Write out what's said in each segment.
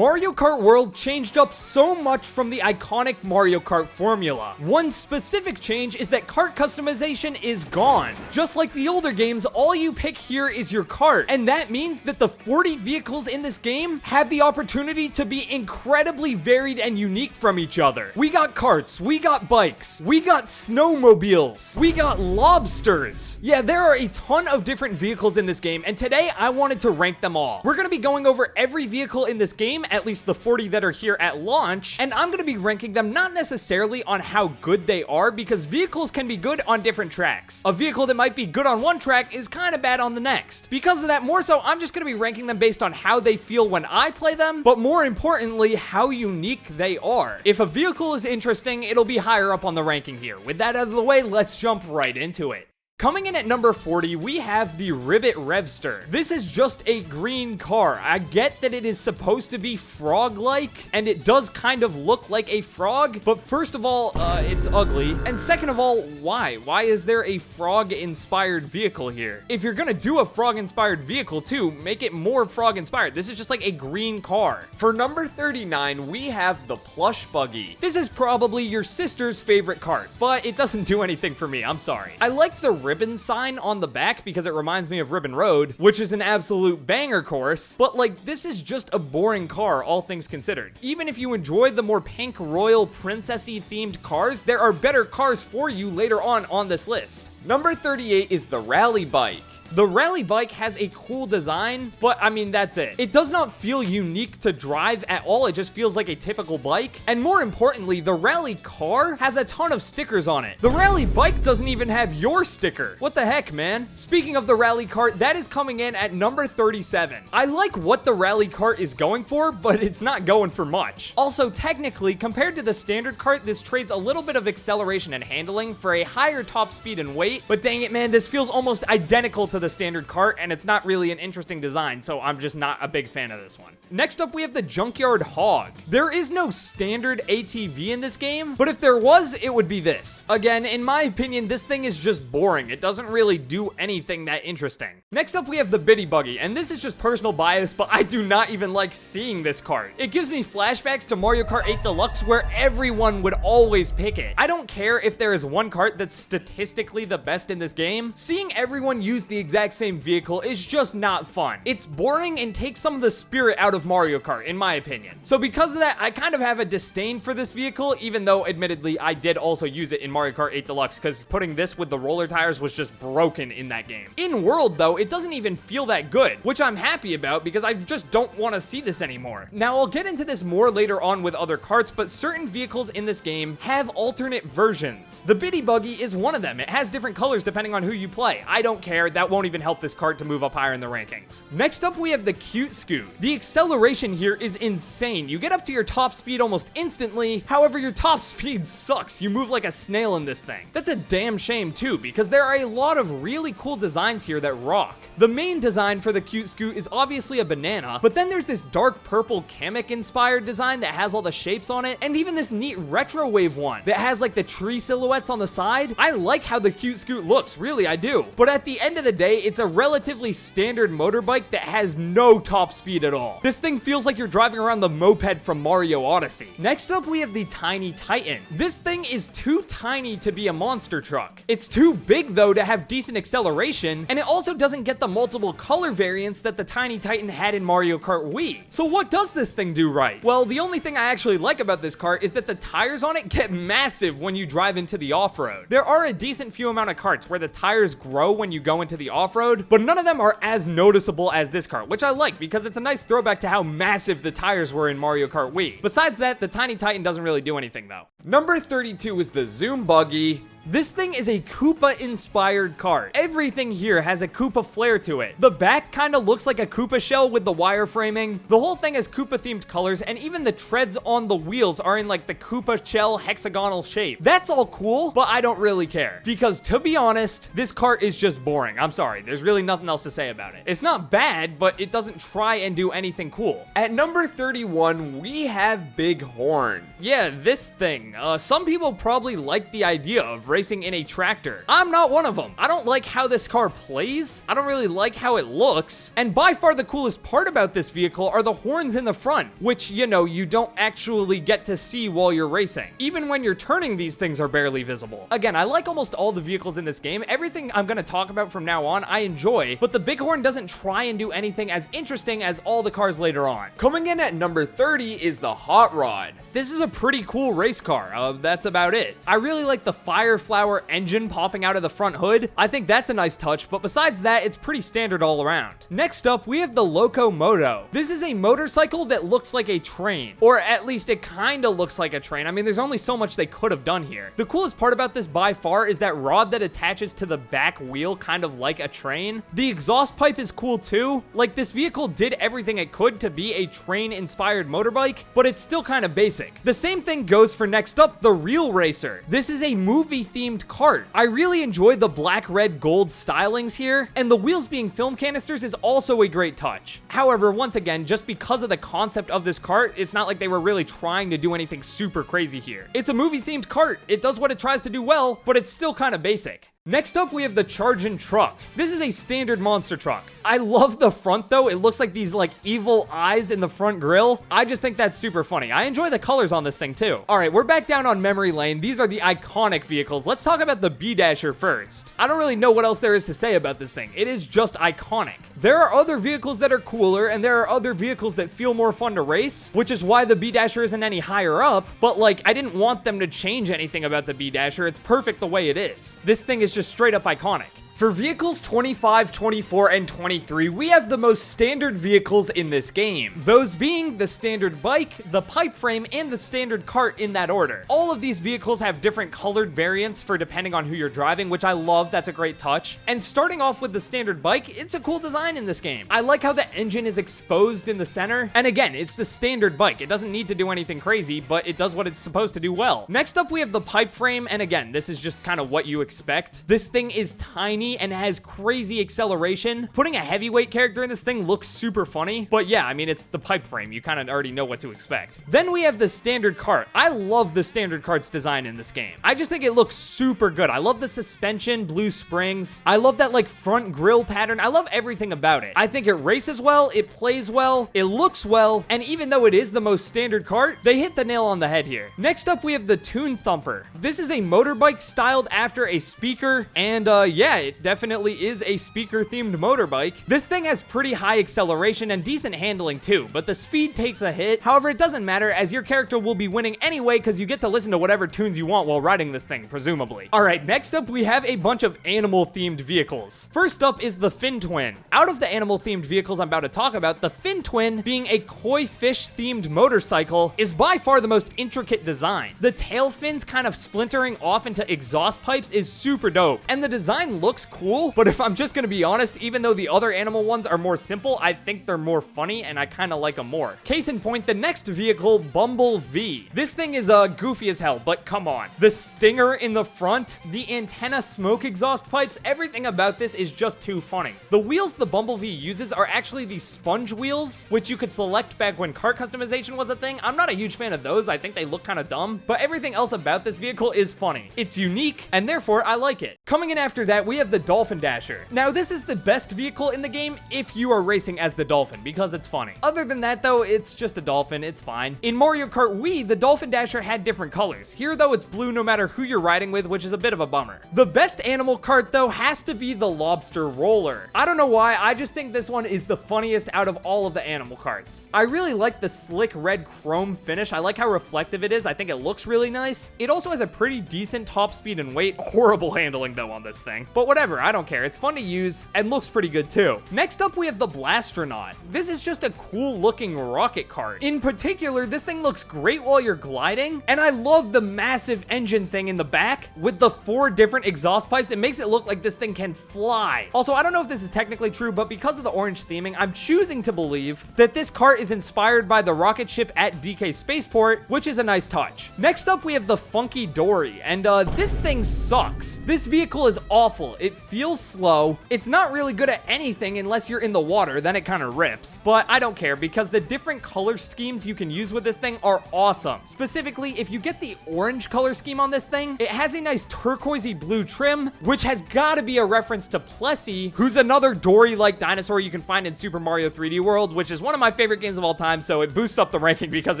Mario Kart World changed up so much from the iconic Mario Kart formula. One specific change is that kart customization is gone. Just like the older games, all you pick here is your kart, and that means that the 40 vehicles in this game have the opportunity to be incredibly varied and unique from each other. We got karts, we got bikes, we got snowmobiles, we got lobsters. Yeah, there are a ton of different vehicles in this game, and today I wanted to rank them all. We're gonna be going over every vehicle in this game, at least the 40 that are here at launch, and I'm gonna be ranking them not necessarily on how good they are, because vehicles can be good on different tracks. A vehicle that might be good on one track is kind of bad on the next. Because of that, more so, I'm just gonna be ranking them based on how they feel when I play them, but more importantly, how unique they are. If a vehicle is interesting, it'll be higher up on the ranking here. With that out of the way, let's jump right into it. Coming in at number 40, we have the Ribbit Revster. This is just a green car. I get that it is supposed to be frog-like, and it does kind of look like a frog, but first of all, it's ugly. And second of all, why? Why is there a frog-inspired vehicle here? If you're gonna do a frog-inspired vehicle too, make it more frog-inspired. This is just like a green car. For number 39, we have the Plush Buggy. This is probably your sister's favorite kart, but it doesn't do anything for me, I'm sorry. I like the ribbon sign on the back because it reminds me of Ribbon Road, which is an absolute banger course, but like this is just a boring car, all things considered. Even if you enjoy the more pink royal princessy themed cars, there are better cars for you later on this list. Number 38 is the Rally Bike. The Rally Bike has a cool design, but I mean, that's it. It does not feel unique to drive at all. It just feels like a typical bike. And more importantly, the Rally car has a ton of stickers on it. The Rally Bike doesn't even have your sticker. What the heck, man? Speaking of the Rally Kart, that is coming in at number 37. I like what the Rally Kart is going for, but it's not going for much. Also, technically, compared to the standard kart, this trades a little bit of acceleration and handling for a higher top speed and weight, but dang it, man, this feels almost identical to the standard kart, and it's not really an interesting design, so I'm just not a big fan of this one. Next up, we have the Junkyard Hog. There is no standard ATV in this game, but if there was, it would be this. Again, in my opinion, this thing is just boring. It doesn't really do anything that interesting. Next up, we have the Bitty Buggy, and this is just personal bias, but I do not even like seeing this kart. It gives me flashbacks to Mario Kart 8 Deluxe, where everyone would always pick it. I don't care if there is one kart that's statistically the best in this game. Seeing everyone use the exact same vehicle is just not fun. It's boring and takes some of the spirit out of Mario Kart, in my opinion. So because of that, I kind of have a disdain for this vehicle, even though admittedly I did also use it in Mario Kart 8 Deluxe, because putting this with the roller tires was just broken in that game. In World though, it doesn't even feel that good, which I'm happy about because I just don't want to see this anymore. Now I'll get into this more later on with other karts, but certain vehicles in this game have alternate versions. The Bitty Buggy is one of them. It has different colors depending on who you play. I don't care, that won't even help this kart to move up higher in the rankings. Next up, we have the Cute Scoot. The acceleration here is insane. You get up to your top speed almost instantly. However, your top speed sucks. You move like a snail in this thing. That's a damn shame too, because there are a lot of really cool designs here that rock. The main design for the Cute Scoot is obviously a banana, but then there's this dark purple Kamek inspired design that has all the shapes on it, and even this neat retro wave one that has like the tree silhouettes on the side. I like how the Cute Scoot looks, really I do. But at the end of the day, it's a relatively standard motorbike that has no top speed at all. This thing feels like you're driving around the moped from Mario Odyssey. Next up, we have the Tiny Titan. This thing is too tiny to be a monster truck. It's too big though to have decent acceleration, and it also doesn't get the multiple color variants that the Tiny Titan had in Mario Kart Wii. So what does this thing do right? Well, the only thing I actually like about this kart is that the tires on it get massive when you drive into the off-road. There are a decent few amount of karts where the tires grow when you go into the off-road, but none of them are as noticeable as this kart, which I like because it's a nice throwback to how massive the tires were in Mario Kart Wii. Besides that, the Tiny Titan doesn't really do anything though. Number 32 is the Zoom Buggy. This thing is a Koopa-inspired kart. Everything here has a Koopa flair to it. The back kind of looks like a Koopa shell with the wireframing. The whole thing has Koopa-themed colors, and even the treads on the wheels are in like the Koopa shell hexagonal shape. That's all cool, but I don't really care. Because to be honest, this kart is just boring. I'm sorry, there's really nothing else to say about it. It's not bad, but it doesn't try and do anything cool. At number 31, we have Big Horn. Yeah, this thing. Some people probably like the idea of racing in a tractor. I'm not one of them. I don't like how this car plays. I don't really like how it looks. And by far the coolest part about this vehicle are the horns in the front, which, you know, you don't actually get to see while you're racing. Even when you're turning, these things are barely visible. Again, I like almost all the vehicles in this game. Everything I'm gonna talk about from now on, I enjoy, but the Bighorn doesn't try and do anything as interesting as all the cars later on. Coming in at number 30 is the Hot Rod. This is a pretty cool race car. That's about it. I really like the fire flower engine popping out of the front hood. I think that's a nice touch, but besides that, it's pretty standard all around. Next up, we have the Locomoto. This is a motorcycle that looks like a train, or at least it kind of looks like a train. I mean, there's only so much they could have done here. The coolest part about this by far is that rod that attaches to the back wheel, kind of like a train. The exhaust pipe is cool too. Like, this vehicle did everything it could to be a train-inspired motorbike, but it's still kind of basic. The same thing goes for next up, the Real Racer. This is a movie-themed kart. I really enjoy the black, red, gold stylings here, and the wheels being film canisters is also a great touch. However, once again, just because of the concept of this kart, it's not like they were really trying to do anything super crazy here. It's a movie-themed kart. It does what it tries to do well, but it's still kind of basic. Next up, we have the Chargin' Truck. This is a standard monster truck. I love the front though. It looks like these like evil eyes in the front grille. I just think that's super funny. I enjoy the colors on this thing too. All right, we're back down on memory lane. These are the iconic vehicles. Let's talk about the B-Dasher first. I don't really know what else there is to say about this thing. It is just iconic. There are other vehicles that are cooler, and there are other vehicles that feel more fun to race, which is why the B-Dasher isn't any higher up, but like, I didn't want them to change anything about the B-Dasher. It's perfect the way it is. This thing is just straight up iconic. For vehicles 25, 24, and 23, we have the most standard vehicles in this game. Those being the standard bike, the pipe frame, and the standard cart in that order. All of these vehicles have different colored variants for depending on who you're driving, which I love. That's a great touch. And starting off with the standard bike, it's a cool design in this game. I like how the engine is exposed in the center. And again, it's the standard bike. It doesn't need to do anything crazy, but it does what it's supposed to do well. Next up, we have the pipe frame. And again, this is just kind of what you expect. This thing is tiny and has crazy acceleration. Putting a heavyweight character in this thing looks super funny, but yeah, I mean, it's the pipe frame. You kind of already know what to expect. Then we have the standard cart. I love the standard cart's design in this game. I just think it looks super good. I love the suspension, blue springs. I love that like front grille pattern. I love everything about it. I think it races well, it plays well, it looks well, and even though it is the most standard cart, they hit the nail on the head here. Next up, we have the Toon Thumper. This is a motorbike styled after a speaker, and yeah, it definitely is a speaker-themed motorbike. This thing has pretty high acceleration and decent handling too, but the speed takes a hit. However, it doesn't matter, as your character will be winning anyway because you get to listen to whatever tunes you want while riding this thing, presumably. All right, next up, we have a bunch of animal-themed vehicles. First up is the Fin Twin. Out of the animal-themed vehicles I'm about to talk about, the Fin Twin, being a koi fish-themed motorcycle, is by far the most intricate design. The tail fins kind of splintering off into exhaust pipes is super dope, and the design looks cool, but if I'm just gonna be honest, even though the other animal ones are more simple, I think they're more funny and I kind of like them more. Case in point, the next vehicle, Bumble V. This thing is goofy as hell, but come on. The stinger in the front, the antenna smoke exhaust pipes, everything about this is just too funny. The wheels the Bumble V uses are actually the sponge wheels, which you could select back when kart customization was a thing. I'm not a huge fan of those. I think they look kind of dumb, but everything else about this vehicle is funny. It's unique, and therefore I like it. Coming in after that, we have the Dolphin Dasher. Now, this is the best vehicle in the game if you are racing as the Dolphin, because it's funny. Other than that, though, it's just a Dolphin. It's fine. In Mario Kart Wii, the Dolphin Dasher had different colors. Here, though, it's blue no matter who you're riding with, which is a bit of a bummer. The best animal kart, though, has to be the Lobster Roller. I don't know why, I just think this one is the funniest out of all of the animal karts. I really like the slick red chrome finish. I like how reflective it is. I think it looks really nice. It also has a pretty decent top speed and weight. Horrible handling, though, on this thing. But whatever, I don't care. It's fun to use and looks pretty good too. Next up, we have the Blastronaut. This is just a cool looking rocket cart. In particular, this thing looks great while you're gliding, and I love the massive engine thing in the back with the 4 different exhaust pipes. It makes it look like this thing can fly. Also, I don't know if this is technically true, but because of the orange theming, I'm choosing to believe that this cart is inspired by the rocket ship at DK Spaceport, which is a nice touch. Next up, we have the Funky Dory, and this thing sucks. This vehicle is awful. It It feels slow. It's not really good at anything unless you're in the water, then it kind of rips. But I don't care because the different color schemes you can use with this thing are awesome. Specifically, if you get the orange color scheme on this thing, it has a nice turquoisey blue trim, which has got to be a reference to Plessy, who's another Dory-like dinosaur you can find in Super Mario 3D World, which is one of my favorite games of all time, so it boosts up the ranking because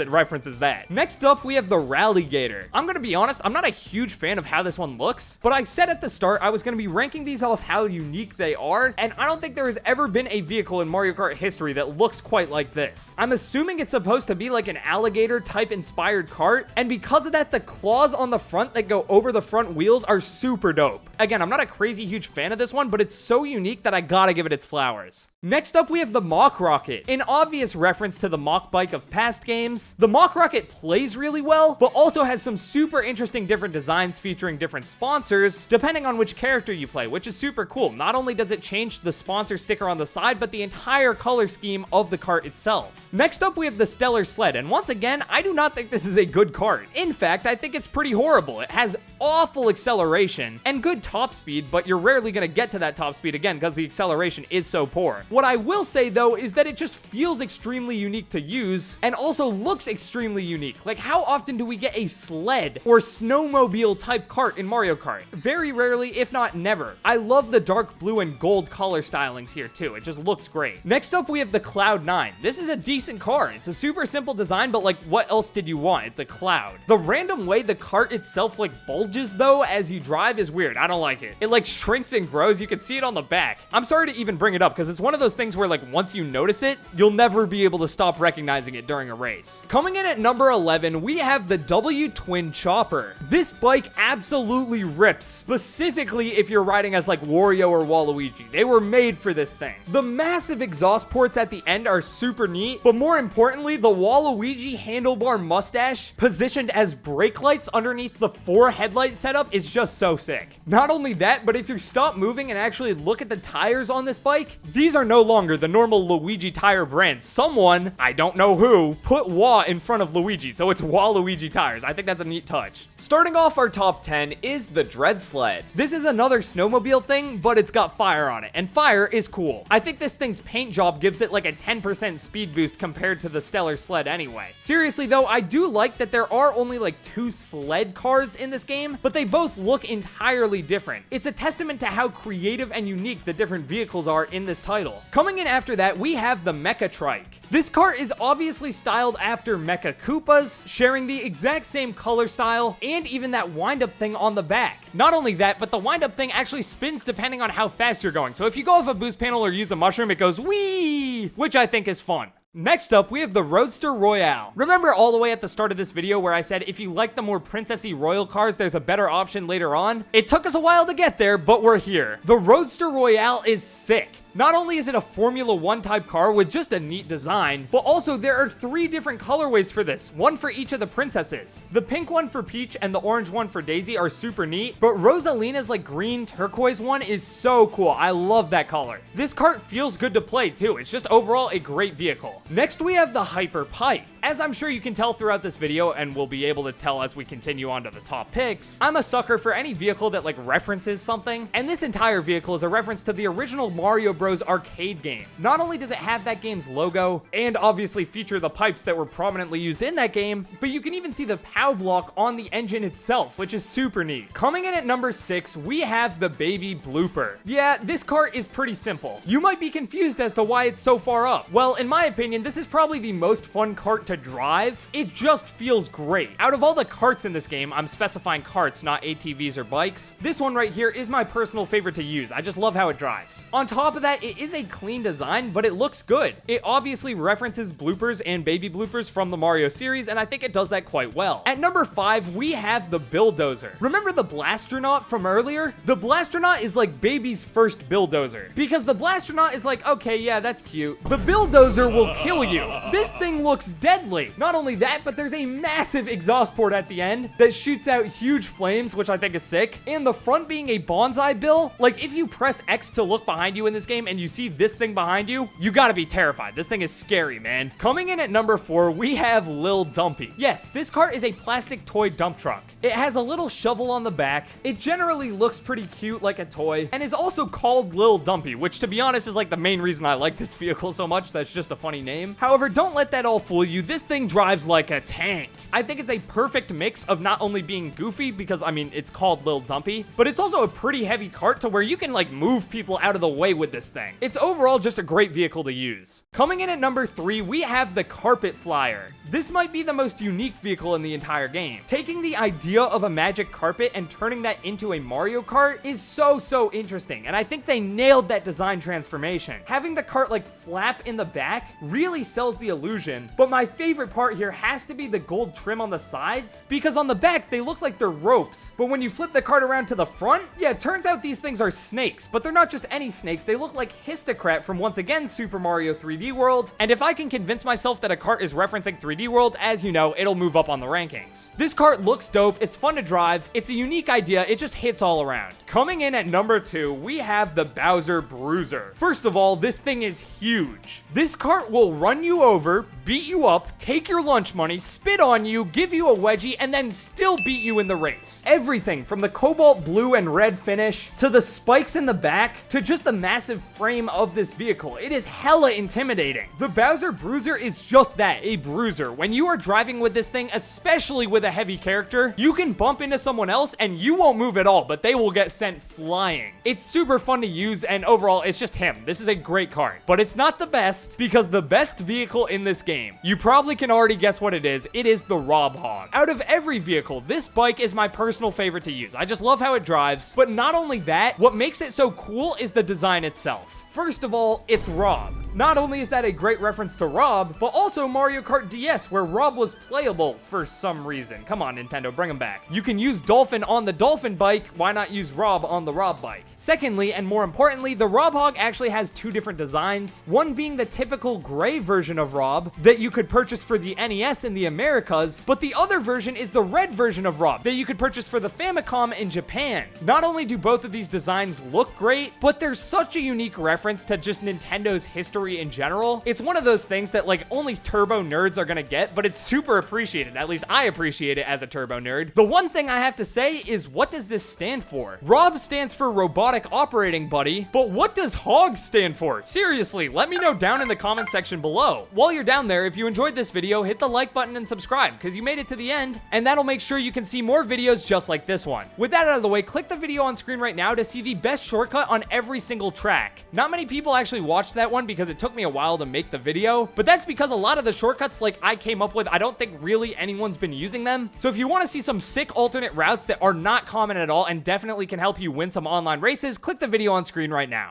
it references that. Next up, we have the Rallygator. I'm gonna be honest, I'm not a huge fan of how this one looks, but I said at the start I was gonna be ranking these off how unique they are, and I don't think there has ever been a vehicle in Mario Kart history that looks quite like this. I'm assuming it's supposed to be like an alligator type inspired kart, and because of that, the claws on the front that go over the front wheels are super dope. Again, I'm not a crazy huge fan of this one, but it's so unique that I gotta give it its flowers. Next up, we have the Mach Rocket. An obvious reference to the Mach Bike of past games. The Mach Rocket plays really well, but also has some super interesting different designs featuring different sponsors, depending on which character you play, which is super cool. Not only does it change the sponsor sticker on the side, but the entire color scheme of the kart itself. Next up, we have the Stellar Sled, and once again, I do not think this is a good kart. In fact, I think it's pretty horrible. It has awful acceleration and good top speed, but you're rarely gonna get to that top speed again because the acceleration is so poor. What I will say though is that it just feels extremely unique to use and also looks extremely unique. Like, how often do we get a sled or snowmobile type kart in Mario Kart? Very rarely, if not never. I love the dark blue and gold color stylings here too. It just looks great. Next up, we have the Cloud 9. This is a decent car. It's a super simple design, but like, what else did you want? It's a cloud. The random way the kart itself like bulges though as you drive is weird. I don't like it. It like shrinks and grows. You can see it on the back. I'm sorry to even bring it up because it's one of those things where like once you notice it, you'll never be able to stop recognizing it during a race. Coming in at number 11, we have the W Twin Chopper. This bike absolutely rips, specifically if you're riding as like Wario or Waluigi. They were made for this thing. The massive exhaust ports at the end are super neat, but more importantly, the Waluigi handlebar mustache positioned as brake lights underneath the 4 headlight setup is just so sick. Not only that, but if you stop moving and actually look at the tires on this bike, these are no longer the normal Luigi tire brand. Someone, I don't know who, put Wa in front of Luigi, so it's Waluigi tires. I think that's a neat touch. Starting off our top 10 is the Dread Sled. This is another snowmobile thing, but it's got fire on it, and fire is cool. I think this thing's paint job gives it like a 10% speed boost compared to the Stellar Sled anyway. Seriously though, I do like that there are only like 2 sled cars in this game, but they both look entirely different. It's a testament to how creative and unique the different vehicles are in this title. Coming in after that, we have the Mecha Trike. This car is obviously styled after Mecha Koopas, sharing the exact same color style and even that wind-up thing on the back. Not only that, but the wind-up thing actually spins depending on how fast you're going. So if you go off a boost panel or use a mushroom, it goes whee, which I think is fun. Next up, we have the Roadster Royale. Remember all the way at the start of this video where I said if you like the more princessy royal cars, there's a better option later on? It took us a while to get there, but we're here. The Roadster Royale is sick. Not only is it a Formula 1 type car with just a neat design, but also there are 3 different colorways for this, one for each of the princesses. The pink one for Peach and the orange one for Daisy are super neat, but Rosalina's like green turquoise one is so cool. I love that color. This kart feels good to play too. It's just overall a great vehicle. Next, we have the Hyper Pipe. As I'm sure you can tell throughout this video, and will be able to tell as we continue on to the top picks, I'm a sucker for any vehicle that like references something, and this entire vehicle is a reference to the original Mario Bros. Arcade game. Not only does it have that game's logo, and obviously feature the pipes that were prominently used in that game, but you can even see the POW block on the engine itself, which is super neat. Coming in at number 6, we have the Baby Blooper. Yeah, this kart is pretty simple. You might be confused as to why it's so far up. Well, in my opinion, this is probably the most fun kart to drive. It just feels great. Out of all the karts in this game, I'm specifying karts, not ATVs or bikes, this one right here is my personal favorite to use. I just love how it drives. On top of that, it is a clean design, but it looks good. It obviously references bloopers and baby bloopers from the Mario series, and I think it does that quite well. At number 5, we have the Bulldozer. Remember the Blastronaut from earlier? The Blastronaut is like baby's first Bulldozer, because the Blastronaut is like, okay, yeah, that's cute. The Bulldozer will kill you. This thing looks dead deadly. Not only that, but there's a massive exhaust port at the end that shoots out huge flames, which I think is sick. And the front being a bonsai bill, like if you press X to look behind you in this game and you see this thing behind you, you gotta be terrified. This thing is scary, man. Coming in at number 4, we have Lil Dumpy. Yes, this cart is a plastic toy dump truck. It has a little shovel on the back. It generally looks pretty cute like a toy and is also called Lil Dumpy, which to be honest is like the main reason I like this vehicle so much. That's just a funny name. However, don't let that all fool you. This thing drives like a tank. I think it's a perfect mix of not only being goofy, because I mean, it's called Lil Dumpy, but it's also a pretty heavy cart to where you can like move people out of the way with this thing. It's overall just a great vehicle to use. Coming in at number 3, we have the Carpet Flyer. This might be the most unique vehicle in the entire game. Taking the idea of a magic carpet and turning that into a Mario Kart is so interesting, and I think they nailed that design transformation. Having the cart like flap in the back really sells the illusion, but my favorite part here has to be the gold trim on the sides, because on the back they look like they're ropes, but when you flip the cart around to the front, yeah, it turns out these things are snakes, but they're not just any snakes. They look like Histocrat from, once again, Super Mario 3D World, and if I can convince myself that a cart is referencing 3D World, as you know, it'll move up on the rankings. This cart looks dope, it's fun to drive, it's a unique idea, it just hits all around. Coming in at number 2, we have the Bowser Bruiser. First of all, this thing is huge. This cart will run you over, beat you up, take your lunch money, spit on you, give you a wedgie, and then still beat you in the race. Everything from the cobalt blue and red finish, to the spikes in the back, to just the massive frame of this vehicle. It is hella intimidating. The Bowser Bruiser is just that, a bruiser. When you are driving with this thing, especially with a heavy character, you can bump into someone else and you won't move at all, but they will get sent flying. It's super fun to use, and overall, it's just him. This is a great cart, but it's not the best, because the best vehicle in this game, you probably can already guess what it is. It is the Rob Hog. Out of every vehicle, this bike is my personal favorite to use. I just love how it drives, but not only that, what makes it so cool is the design itself. First of all, it's Rob. Not only is that a great reference to Rob, but also Mario Kart DS, where Rob was playable for some reason. Come on, Nintendo, bring him back. You can use Dolphin on the Dolphin bike, why not use Rob on the Rob bike? Secondly, and more importantly, the Rob Hog actually has 2 different designs, one being the typical gray version of Rob that you could purchase for the NES in the Americas, but the other version is the red version of Rob that you could purchase for the Famicom in Japan. Not only do both of these designs look great, but there's such a unique reference to just Nintendo's history in general. It's one of those things that like only turbo nerds are gonna get, but it's super appreciated. At least I appreciate it as a turbo nerd. The one thing I have to say is, what does this stand for? Rob stands for robotic operating buddy, but what does HOG stand for? Seriously, let me know down in the comment section below. While you're down there, if you enjoyed this video, hit the like button and subscribe, because you made it to the end, and that'll make sure you can see more videos just like this one. With that out of the way, click the video on screen right now to see the best shortcut on every single track. Not many people actually watched that one because it took me a while to make the video, but that's because a lot of the shortcuts like I came up with, I don't think really anyone's been using them. So if you want to see some sick alternate routes that are not common at all and definitely can help you win some online races, click the video on screen right now.